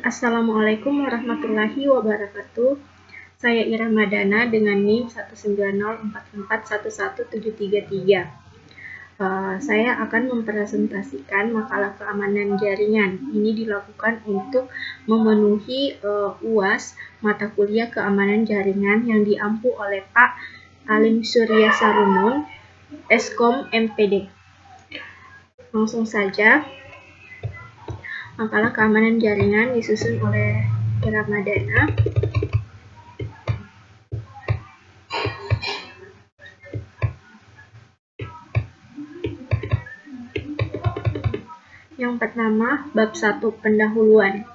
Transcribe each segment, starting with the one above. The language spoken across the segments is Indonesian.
Assalamualaikum warahmatullahi wabarakatuh. Saya Ira Madana dengan NIM 19044111733. Saya akan mempresentasikan makalah keamanan jaringan. Ini dilakukan untuk memenuhi UAS mata kuliah keamanan jaringan yang diampu oleh Pak Alim Surya Sarumun, Eskom MPD. Langsung saja. Makalah keamanan jaringan disusun oleh Ira Madana. Yang pertama, bab 1, pendahuluan.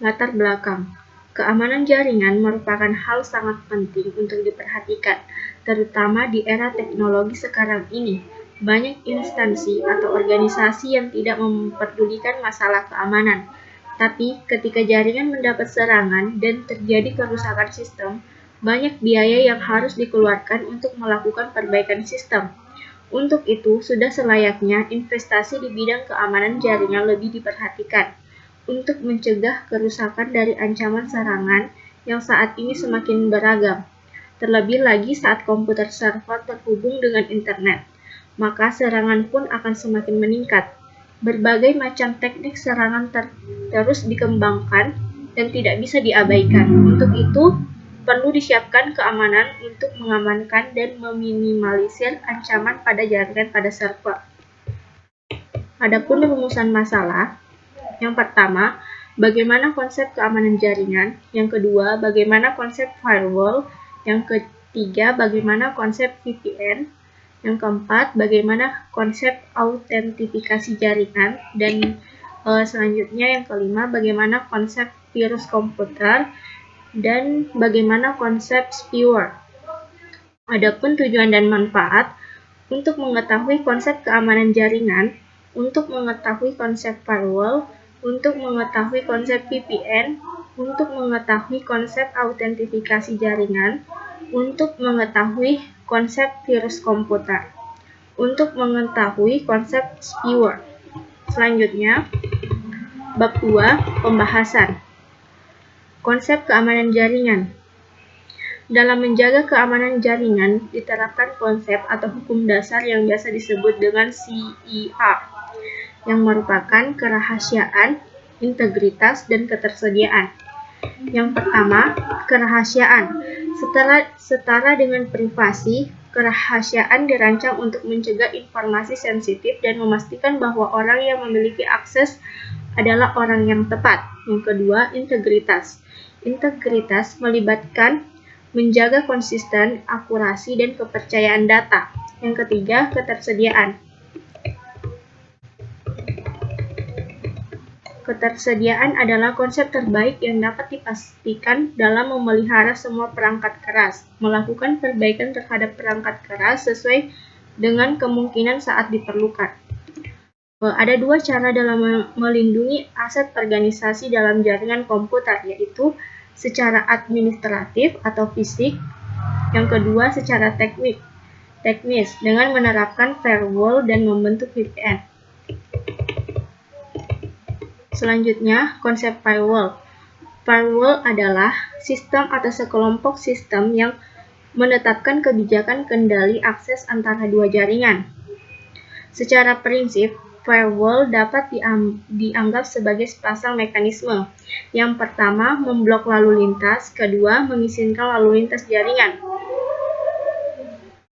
Latar belakang. Keamanan jaringan merupakan hal sangat penting untuk diperhatikan, terutama di era teknologi sekarang ini. Banyak instansi atau organisasi yang tidak memperdulikan masalah keamanan. Tapi, ketika jaringan mendapat serangan dan terjadi kerusakan sistem, banyak biaya yang harus dikeluarkan untuk melakukan perbaikan sistem. Untuk itu, sudah selayaknya investasi di bidang keamanan jaringan lebih diperhatikan untuk mencegah kerusakan dari ancaman serangan yang saat ini semakin beragam. Terlebih lagi saat komputer server terhubung dengan internet, maka serangan pun akan semakin meningkat. Berbagai macam teknik serangan terus dikembangkan dan tidak bisa diabaikan. Untuk itu, perlu disiapkan keamanan untuk mengamankan dan meminimalisir ancaman pada jaringan pada server. Adapun rumusan masalah, yang pertama, bagaimana konsep keamanan jaringan. Yang kedua, bagaimana konsep firewall. Yang ketiga, bagaimana konsep VPN. Yang keempat, bagaimana konsep autentifikasi jaringan. Dan selanjutnya yang kelima, bagaimana konsep virus komputer. Dan bagaimana konsep spyware. Adapun tujuan dan manfaat, untuk mengetahui konsep keamanan jaringan, untuk mengetahui konsep firewall, untuk mengetahui konsep VPN, untuk mengetahui konsep autentifikasi jaringan, untuk mengetahui konsep virus komputer, untuk mengetahui konsep spyware. Selanjutnya, bab 2, pembahasan. Konsep keamanan jaringan. Dalam menjaga keamanan jaringan, diterapkan konsep atau hukum dasar yang biasa disebut dengan CER, yang merupakan kerahasiaan, integritas, dan ketersediaan. Yang pertama, kerahasiaan. Setara dengan privasi, kerahasiaan dirancang untuk mencegah informasi sensitif dan memastikan bahwa orang yang memiliki akses adalah orang yang tepat. Yang kedua, integritas. Integritas melibatkan menjaga konsisten, akurasi, dan kepercayaan data. Yang ketiga, ketersediaan. Ketersediaan adalah konsep terbaik yang dapat dipastikan dalam memelihara semua perangkat keras, melakukan perbaikan terhadap perangkat keras sesuai dengan kemungkinan saat diperlukan. Ada dua cara dalam melindungi aset organisasi dalam jaringan komputer, yaitu secara administratif atau fisik, yang kedua secara teknis dengan menerapkan firewall dan membentuk VPN. Selanjutnya, konsep firewall. Firewall adalah sistem atau sekelompok sistem yang menetapkan kebijakan kendali akses antara dua jaringan. Secara prinsip, firewall dapat dianggap sebagai sepasang mekanisme. Yang pertama, memblok lalu lintas. Kedua, mengizinkan lalu lintas jaringan.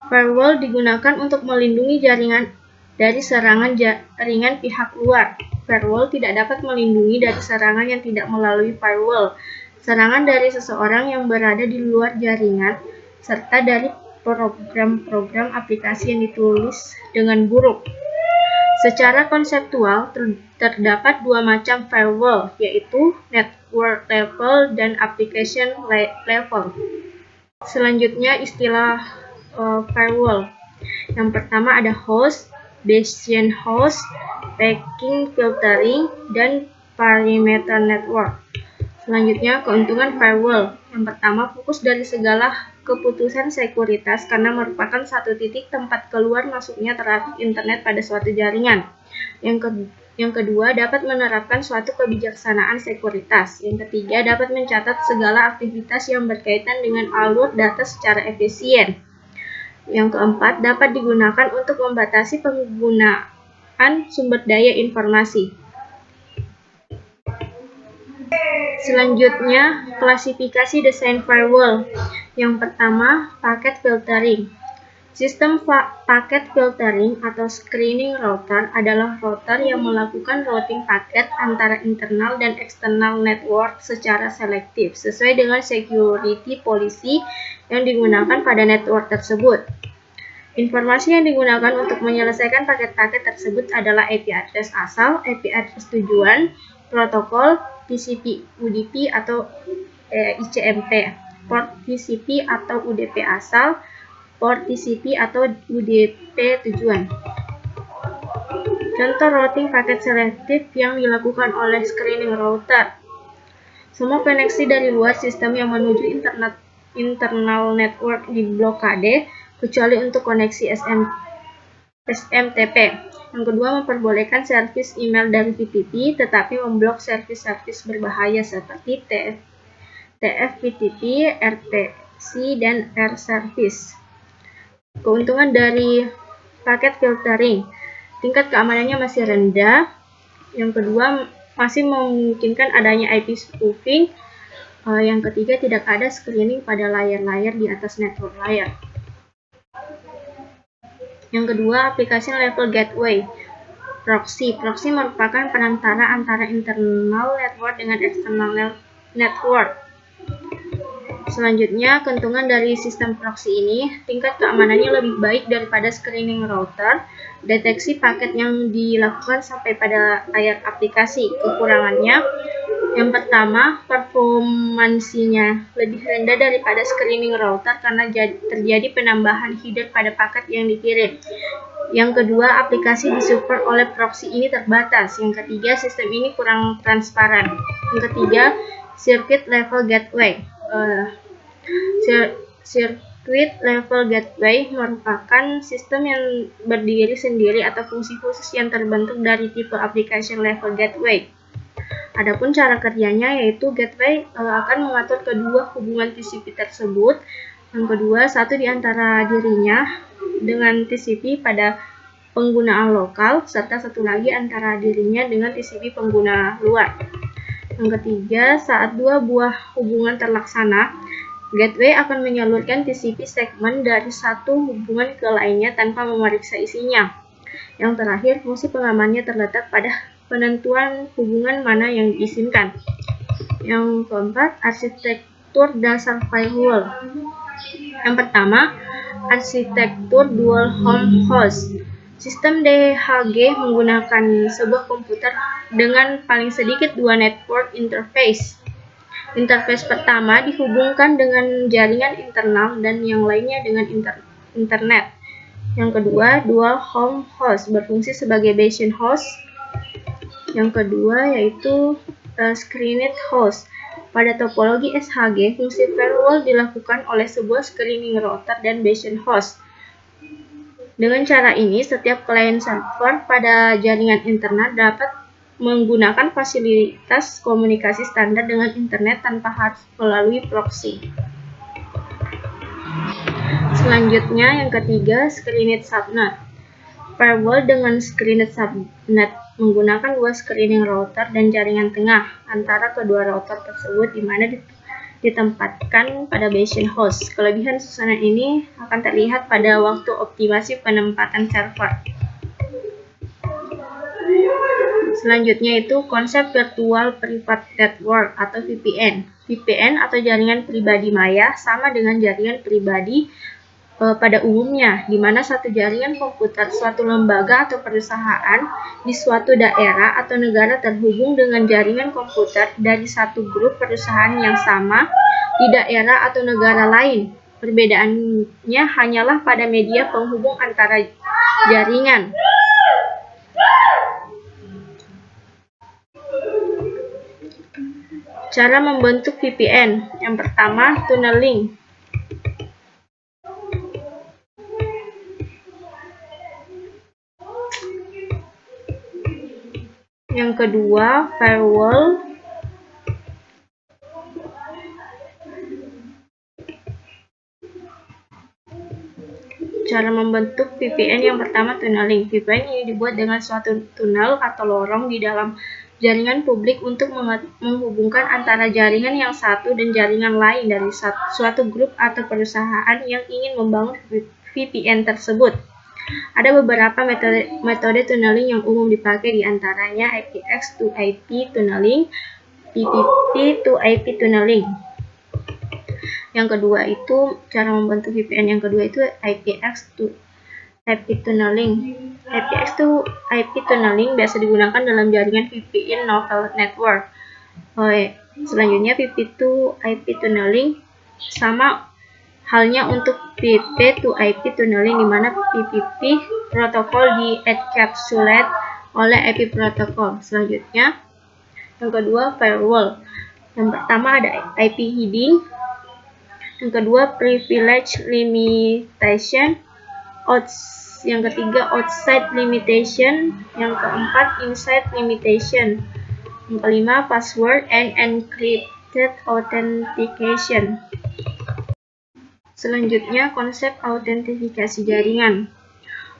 Firewall digunakan untuk melindungi jaringan dari serangan jaringan pihak luar. Firewall tidak dapat melindungi dari serangan yang tidak melalui firewall, serangan dari seseorang yang berada di luar jaringan, serta dari program-program aplikasi yang ditulis dengan buruk. Secara konseptual, terdapat dua macam firewall, yaitu network level dan application level. Selanjutnya, istilah firewall. Yang pertama ada host, Bayesian host, packing, filtering, dan perimeter network. Selanjutnya, keuntungan firewall. Yang pertama, fokus dari segala keputusan sekuritas karena merupakan satu titik tempat keluar masuknya trafik internet pada suatu jaringan. Yang kedua, dapat menerapkan suatu kebijaksanaan sekuritas. Yang ketiga, dapat mencatat segala aktivitas yang berkaitan dengan alur data secara efisien. Yang keempat, dapat digunakan untuk membatasi penggunaan sumber daya informasi. Selanjutnya, klasifikasi desain firewall. Yang pertama, paket filtering. Sistem paket filtering atau screening router adalah router yang melakukan routing paket antara internal dan eksternal network secara selektif sesuai dengan security policy yang digunakan pada network tersebut. Informasi yang digunakan untuk menyelesaikan paket-paket tersebut adalah IP address asal, IP address tujuan, protokol, TCP UDP atau ICMP, port TCP atau UDP asal, port TCP atau UDP tujuan. Contoh routing paket selektif yang dilakukan oleh screening router. Semua koneksi dari luar sistem yang menuju internal network diblokade, kecuali untuk koneksi SMTP. Yang kedua, memperbolehkan servis email dari VTP, tetapi memblok servis-servis berbahaya seperti TFTP, RPC, dan R-Service. Keuntungan dari paket filtering, tingkat keamanannya masih rendah. Yang kedua, masih memungkinkan adanya IP spoofing. Yang ketiga, tidak ada screening pada layar-layar di atas network layer. Yang kedua, aplikasi level gateway. Proxy merupakan perantara antara internal network dengan external network. Selanjutnya, keuntungan dari sistem proxy ini, tingkat keamanannya lebih baik daripada screening router, deteksi paket yang dilakukan sampai pada layar aplikasi. Kekurangannya, yang pertama, performansinya lebih rendah daripada screening router karena terjadi penambahan header pada paket yang dikirim. Yang kedua, aplikasi disupport oleh proxy ini terbatas. Yang ketiga, sistem ini kurang transparan. Yang ketiga, circuit level gateway. Circuit level gateway merupakan sistem yang berdiri sendiri atau fungsi khusus yang terbentuk dari tipe application level gateway. Adapun cara kerjanya yaitu gateway akan mengatur kedua hubungan TCP tersebut. Yang kedua, satu di antara dirinya dengan TCP pada penggunaan lokal, serta satu lagi antara dirinya dengan TCP pengguna luar. Yang ketiga, saat dua buah hubungan terlaksana, gateway akan menyalurkan TCP segmen dari satu hubungan ke lainnya tanpa memeriksa isinya. Yang terakhir, fungsi pengamannya terletak pada penentuan hubungan mana yang diizinkan. Yang keempat, arsitektur dasar firewall. Yang pertama, arsitektur dual home host. Sistem DHG menggunakan sebuah komputer dengan paling sedikit dua network interface. Interface pertama dihubungkan dengan jaringan internal dan yang lainnya dengan internet. Yang kedua, dual home host berfungsi sebagai bastion host. Yang kedua yaitu screened host. Pada topologi SHG, fungsi firewall dilakukan oleh sebuah screening router dan bastion host. Dengan cara ini, setiap client server pada jaringan internet dapat menggunakan fasilitas komunikasi standar dengan internet tanpa harus melalui proxy. Selanjutnya, yang ketiga, screened subnet. Firewall dengan screened subnet menggunakan dua screening router dan jaringan tengah antara kedua router tersebut di mana ditempatkan pada bastion host. Kelebihan susunan ini akan terlihat pada waktu optimasi penempatan server. Selanjutnya itu konsep Virtual Private Network atau VPN. VPN atau jaringan pribadi maya sama dengan jaringan pribadi pada umumnya, di mana satu jaringan komputer suatu lembaga atau perusahaan di suatu daerah atau negara terhubung dengan jaringan komputer dari satu grup perusahaan yang sama di daerah atau negara lain. Perbedaannya hanyalah pada media penghubung antara jaringan. Cara membentuk VPN. Yang pertama, tunneling. Yang kedua, firewall. Cara membentuk VPN yang pertama, tunneling. VPN ini dibuat dengan suatu tunnel atau lorong di dalam jaringan publik untuk menghubungkan antara jaringan yang satu dan jaringan lain dari suatu grup atau perusahaan yang ingin membangun VPN tersebut. Ada beberapa metode tunneling yang umum dipakai, diantaranya IPX to IP tunneling, PPP to IP tunneling. Yang kedua itu cara membentuk VPN yang kedua itu IPX to IP tunneling. IPX to IP tunneling biasa digunakan dalam jaringan VPN novel network. Selanjutnya PP to IP tunneling sama halnya untuk PP to IP tunneling, di mana PPP protokol di-encapsulate oleh IP protokol. Selanjutnya yang kedua, firewall. Yang pertama ada IP hiding. Yang kedua, privilege limitation. Yang ketiga, outside limitation. Yang keempat, inside limitation. Yang kelima, password and encrypted authentication. Selanjutnya, konsep autentifikasi jaringan.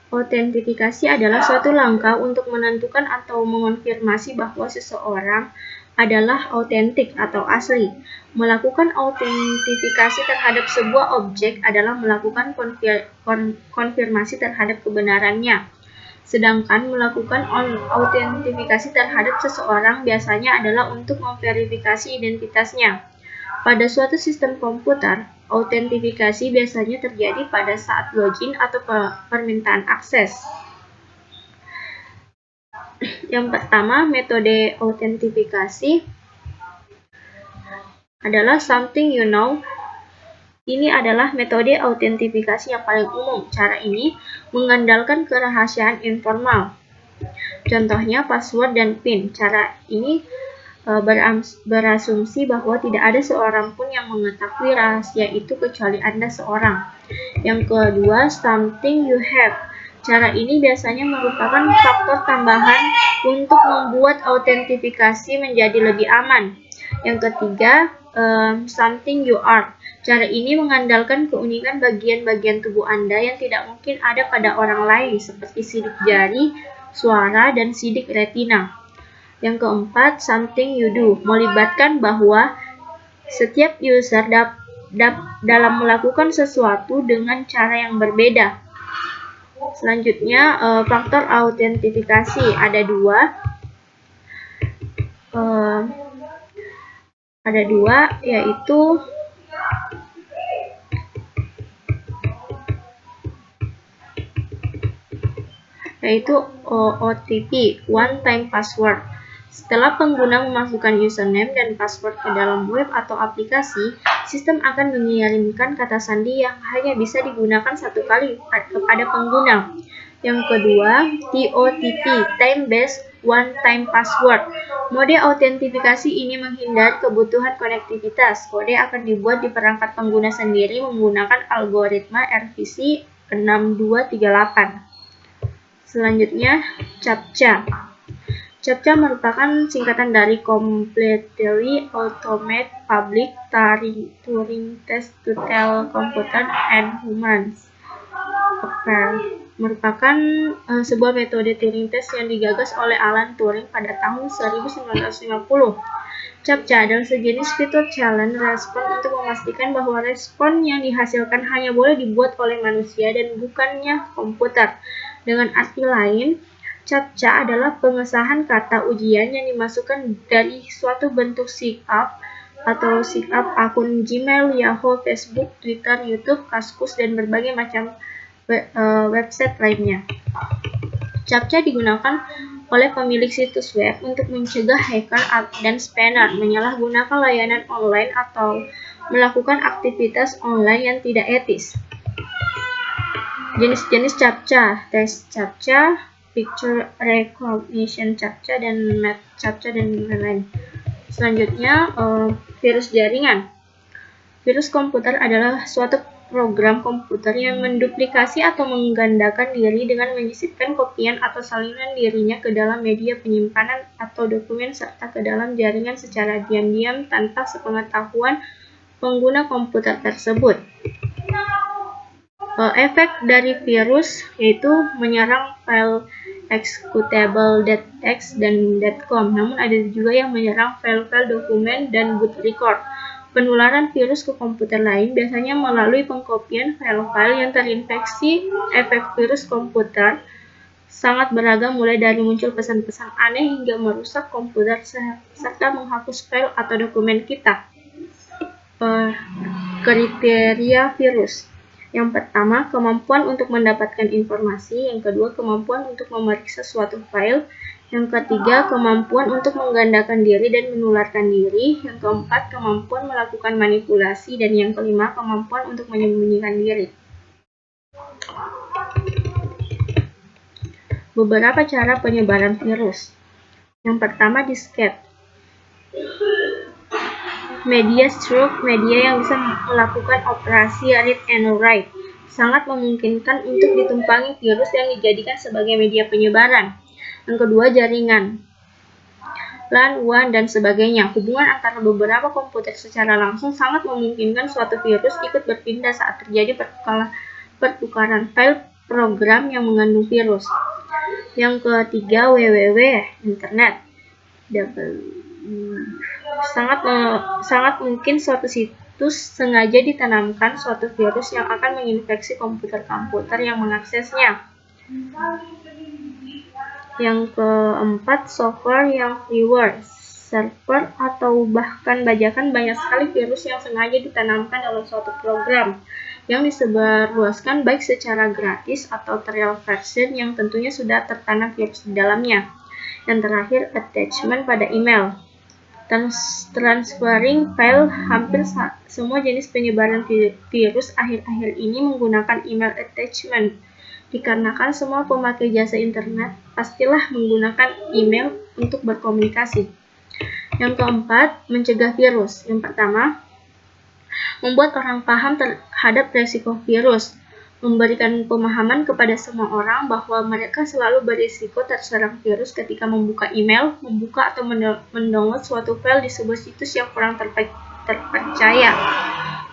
Autentifikasi adalah suatu langkah untuk menentukan atau mengonfirmasi bahwa seseorang adalah autentik atau asli. Melakukan autentifikasi terhadap sebuah objek adalah melakukan konfirmasi terhadap kebenarannya. Sedangkan melakukan autentifikasi terhadap seseorang biasanya adalah untuk memverifikasi identitasnya. Pada suatu sistem komputer, autentifikasi biasanya terjadi pada saat login atau permintaan akses. Yang pertama, metode autentifikasi adalah something you know. Ini adalah metode autentifikasi yang paling umum. Cara ini mengandalkan kerahasiaan informal. Contohnya password dan PIN. Cara ini berasumsi bahwa tidak ada seorang pun yang mengetahui rahasia itu kecuali Anda seorang. Yang kedua, something you have. Cara ini biasanya merupakan faktor tambahan untuk membuat autentifikasi menjadi lebih aman. Yang ketiga, something you are. Cara ini mengandalkan keunikan bagian-bagian tubuh Anda yang tidak mungkin ada pada orang lain, seperti sidik jari, suara, dan sidik retina. Yang keempat, something you do. Melibatkan bahwa setiap user dalam melakukan sesuatu dengan cara yang berbeda. Selanjutnya, faktor autentifikasi ada dua, yaitu OTP, one time password. Setelah pengguna memasukkan username dan password ke dalam web atau aplikasi, sistem akan mengirimkan kata sandi yang hanya bisa digunakan satu kali kepada pengguna. Yang kedua, TOTP, time-based one-time password. Mode autentifikasi ini menghindari kebutuhan konektivitas. Kode akan dibuat di perangkat pengguna sendiri menggunakan algoritma RPC 6238. Selanjutnya, CAPTCHA. CAPTCHA merupakan singkatan dari Completely Automated Public Turing Test to Tell Computer and Humans. Merupakan sebuah metode Turing test yang digagas oleh Alan Turing pada tahun 1950. CAPTCHA adalah sejenis fitur challenge respon untuk memastikan bahwa respon yang dihasilkan hanya boleh dibuat oleh manusia dan bukannya komputer. Dengan arti lain, CAPTCHA adalah pengesahan kata ujian yang dimasukkan dari suatu bentuk sign-up atau sign-up akun Gmail, Yahoo, Facebook, Twitter, YouTube, Kaskus, dan berbagai macam website lainnya. CAPTCHA digunakan oleh pemilik situs web untuk mencegah hacker dan spammer menyalahgunakan layanan online atau melakukan aktivitas online yang tidak etis. Jenis-jenis CAPTCHA, tes CAPTCHA, picture recognition CAPTCHA, dan math CAPTCHA, dan lain-lain. Selanjutnya, virus jaringan. Virus komputer adalah suatu program komputer yang menduplikasi atau menggandakan diri dengan menyisipkan kopian atau salinan dirinya ke dalam media penyimpanan atau dokumen serta ke dalam jaringan secara diam-diam tanpa sepengetahuan pengguna komputer tersebut. Efek dari virus yaitu menyerang file executable .txt dan .com, namun ada juga yang menyerang file-file dokumen dan boot record. Penularan virus ke komputer lain biasanya melalui pengkopian file-file yang terinfeksi. Efek virus komputer sangat beragam, mulai dari muncul pesan-pesan aneh hingga merusak komputer serta menghapus file atau dokumen kita. Kriteria virus. Yang pertama, kemampuan untuk mendapatkan informasi. Yang kedua, kemampuan untuk memeriksa suatu file. Yang ketiga, kemampuan untuk menggandakan diri dan menularkan diri. Yang keempat, kemampuan melakukan manipulasi. Dan yang kelima, kemampuan untuk menyembunyikan diri. Beberapa cara penyebaran virus. Yang pertama, disket. Media stroke, media yang bisa melakukan operasi read and write, sangat memungkinkan untuk ditumpangi virus yang dijadikan sebagai media penyebaran. Yang kedua, jaringan, LAN, WAN, dan sebagainya. Hubungan antara beberapa komputer secara langsung sangat memungkinkan suatu virus ikut berpindah saat terjadi pertukaran file program yang mengandung virus. Yang ketiga, www, internet. Sangat mungkin suatu situs sengaja ditanamkan suatu virus yang akan menginfeksi komputer-komputer yang mengaksesnya. Yang keempat, software yang freeware, server atau bahkan bajakan. Banyak sekali virus yang sengaja ditanamkan dalam suatu program yang disebarluaskan baik secara gratis atau trial version yang tentunya sudah tertanam virus di dalamnya. Yang terakhir, attachment pada email. Transferring file. Hampir semua jenis penyebaran virus akhir-akhir ini menggunakan email attachment. Dikarenakan semua pemakai jasa internet pastilah menggunakan email untuk berkomunikasi. Yang keempat, mencegah virus. Yang pertama, membuat orang paham terhadap resiko virus. Memberikan pemahaman kepada semua orang bahwa mereka selalu berisiko terserang virus ketika membuka email, membuka atau mendownload suatu file di sebuah situs yang kurang terpercaya,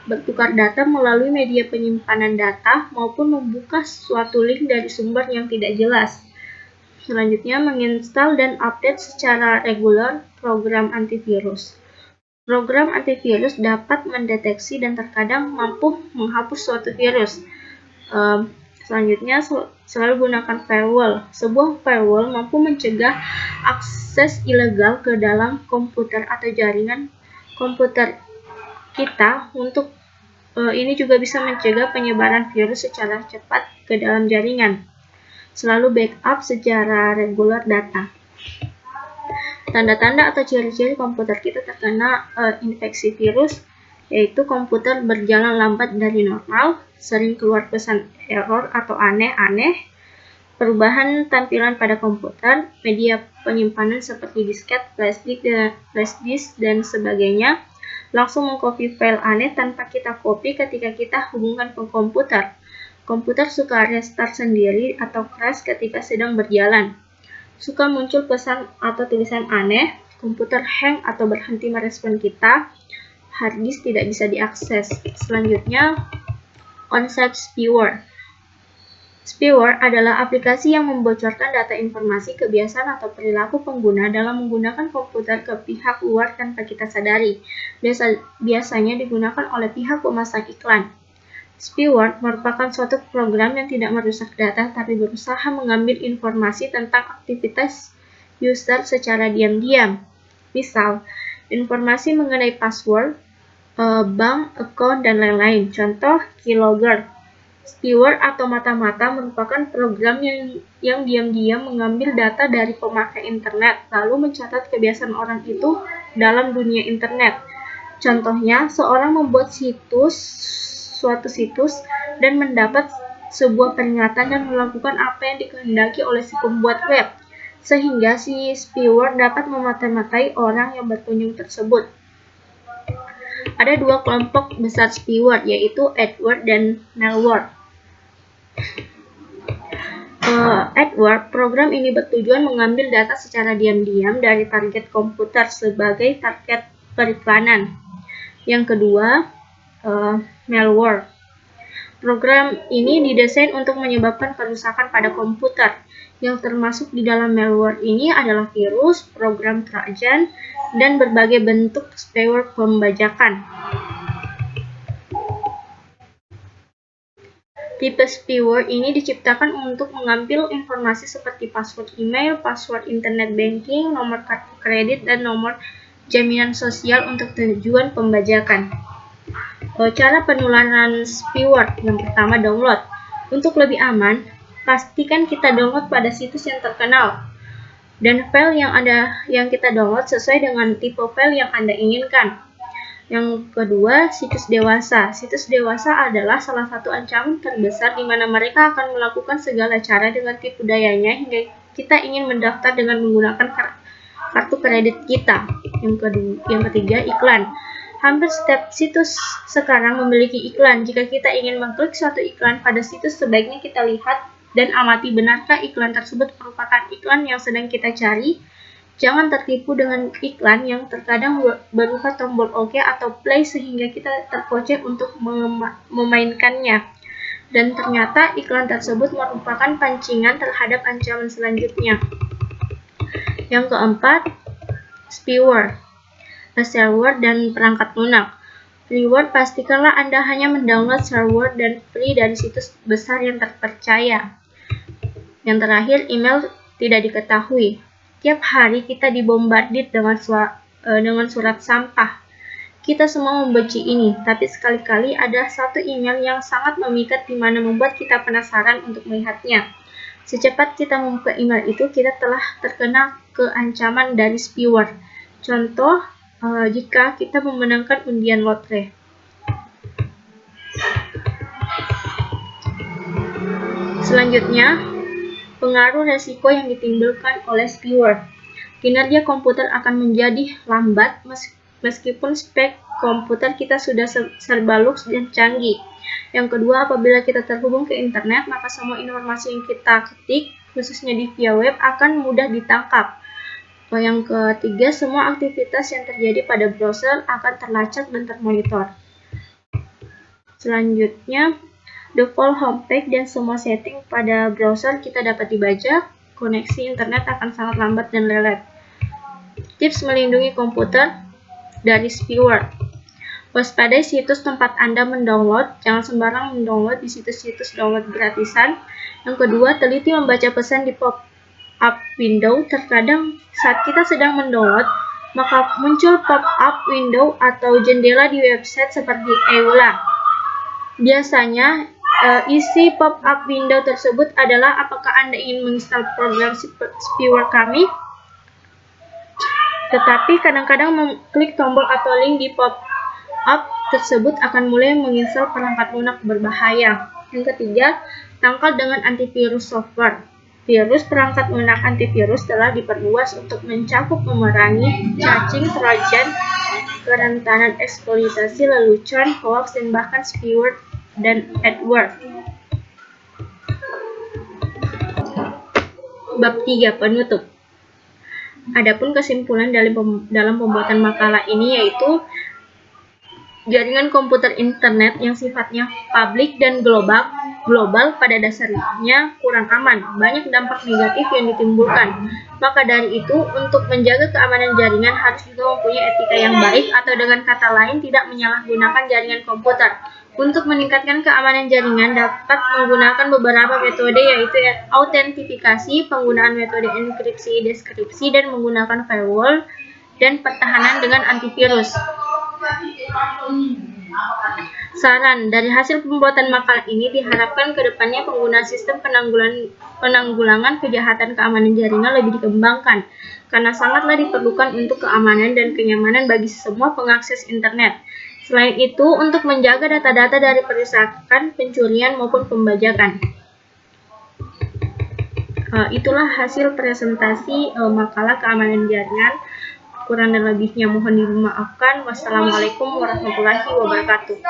bertukar data melalui media penyimpanan data, maupun membuka suatu link dari sumber yang tidak jelas. Selanjutnya, menginstal dan update secara reguler program antivirus. Program antivirus dapat mendeteksi dan terkadang mampu menghapus suatu virus. Selanjutnya, selalu gunakan firewall. Sebuah firewall mampu mencegah akses ilegal ke dalam komputer atau jaringan komputer kita. Untuk ini juga bisa mencegah penyebaran virus secara cepat ke dalam jaringan. Selalu backup secara reguler data. Tanda-tanda atau ciri-ciri komputer kita terkena infeksi virus, yaitu komputer berjalan lambat dari normal, sering keluar pesan error atau aneh-aneh, perubahan tampilan pada komputer, media penyimpanan seperti disket, flash disk, dan sebagainya, langsung mengcopy file aneh tanpa kita copy ketika kita hubungkan ke komputer. Komputer suka restart sendiri atau crash ketika sedang berjalan. Suka muncul pesan atau tulisan aneh, komputer hang atau berhenti merespon kita, hard disk tidak bisa diakses. Selanjutnya, on-site spyware. Spyware adalah aplikasi yang membocorkan data informasi, kebiasaan, atau perilaku pengguna dalam menggunakan komputer ke pihak luar tanpa kita sadari. Biasanya digunakan oleh pihak pemasang iklan. Spyware merupakan suatu program yang tidak merusak data, tapi berusaha mengambil informasi tentang aktivitas user secara diam-diam. Misal, informasi mengenai password, bank, account, dan lain-lain. Contoh, keylogger. Spyware atau mata-mata merupakan program yang diam-diam mengambil data dari pemakai internet, lalu mencatat kebiasaan orang itu dalam dunia internet. Contohnya, seorang membuat suatu situs dan mendapat sebuah peringatan dan melakukan apa yang dikehendaki oleh si pembuat web, sehingga si spyware dapat memata-matai orang yang berkunjung tersebut. Ada dua kelompok besar spyware, yaitu adware dan malware. Adware, program ini bertujuan mengambil data secara diam-diam dari target komputer sebagai target periklanan. Yang kedua, malware. Program ini didesain untuk menyebabkan kerusakan pada komputer. Yang termasuk di dalam malware ini adalah virus, program trojan, dan berbagai bentuk spyware pembajakan. Tipe spyware ini diciptakan untuk mengambil informasi seperti password email, password internet banking, nomor kartu kredit, dan nomor jaminan sosial untuk tujuan pembajakan. Cara penularan spyware, yang pertama download. Untuk lebih aman, pastikan kita download pada situs yang terkenal dan file yang kita download sesuai dengan tipe file yang Anda inginkan. Yang kedua, situs dewasa. Situs dewasa adalah salah satu ancaman terbesar di mana mereka akan melakukan segala cara dengan tipu dayanya hingga kita ingin mendaftar dengan menggunakan kartu kredit kita. Yang ketiga, iklan. Hampir setiap situs sekarang memiliki iklan. Jika kita ingin mengklik suatu iklan pada situs, sebaiknya kita lihat dan amati benarkah iklan tersebut merupakan iklan yang sedang kita cari. Jangan tertipu dengan iklan yang terkadang berupa tombol OK atau play sehingga kita terpojok untuk memainkannya. Dan ternyata iklan tersebut merupakan pancingan terhadap ancaman selanjutnya. Yang keempat, spyware, shareware, dan perangkat lunak. Freeware, pastikanlah Anda hanya mendownload shareware dan free dari situs besar yang terpercaya. Yang terakhir, email tidak diketahui. Tiap hari kita dibombardir dengan surat sampah. Kita semua membenci ini, tapi sekali-kali ada satu email yang sangat memikat di mana membuat kita penasaran untuk melihatnya. Secepat kita membuka email itu, kita telah terkena keancaman dari spyware. Contoh, jika kita memenangkan undian lotre. Selanjutnya, pengaruh resiko yang ditimbulkan oleh spyware. Kinerja komputer akan menjadi lambat meskipun spek komputer kita sudah serba lux dan canggih. Yang kedua, apabila kita terhubung ke internet, maka semua informasi yang kita ketik, khususnya di via web, akan mudah ditangkap. Yang ketiga, semua aktivitas yang terjadi pada browser akan terlacak dan termonitor. Selanjutnya, default homepage dan semua setting pada browser kita dapat dibajak. Koneksi internet akan sangat lambat dan lelet. Tips melindungi komputer dari spyware. Waspadai situs tempat Anda mendownload. Jangan sembarang mendownload di situs-situs download gratisan. Yang kedua, teliti membaca pesan di pop-up window. Terkadang saat kita sedang mendownload, maka muncul pop-up window atau jendela di website seperti EULA. Biasanya, isi pop-up window tersebut adalah apakah Anda ingin menginstal program spyware kami. Tetapi kadang-kadang mengklik tombol atau link di pop-up tersebut akan mulai menginstal perangkat lunak berbahaya. Yang ketiga, tangkal dengan antivirus software. Virus perangkat lunak antivirus telah diperluas untuk mencakup memerangi cacing, trojan, kerentanan eksploitasi, lelucon, hoax, dan bahkan spyware dan adware. Bab 3, penutup. Adapun kesimpulan dalam pembuatan makalah ini yaitu jaringan komputer internet yang sifatnya publik dan global pada dasarnya kurang aman. Banyak dampak negatif yang ditimbulkan. Maka dari itu, untuk menjaga keamanan jaringan harus juga mempunyai etika yang baik, atau dengan kata lain tidak menyalahgunakan jaringan komputer. Untuk meningkatkan keamanan jaringan dapat menggunakan beberapa metode, yaitu autentifikasi, penggunaan metode enkripsi, deskripsi, dan menggunakan firewall, dan pertahanan dengan antivirus. Saran, dari hasil pembuatan makalah ini diharapkan ke depannya penggunaan sistem penanggulangan kejahatan keamanan jaringan lebih dikembangkan, karena sangatlah diperlukan untuk keamanan dan kenyamanan bagi semua pengakses internet. Selain itu, untuk menjaga data-data dari perusakan, pencurian, maupun pembajakan. Itulah hasil presentasi makalah keamanan jaringan. Kurang dan lebihnya mohon dimaafkan. Wassalamualaikum warahmatullahi wabarakatuh.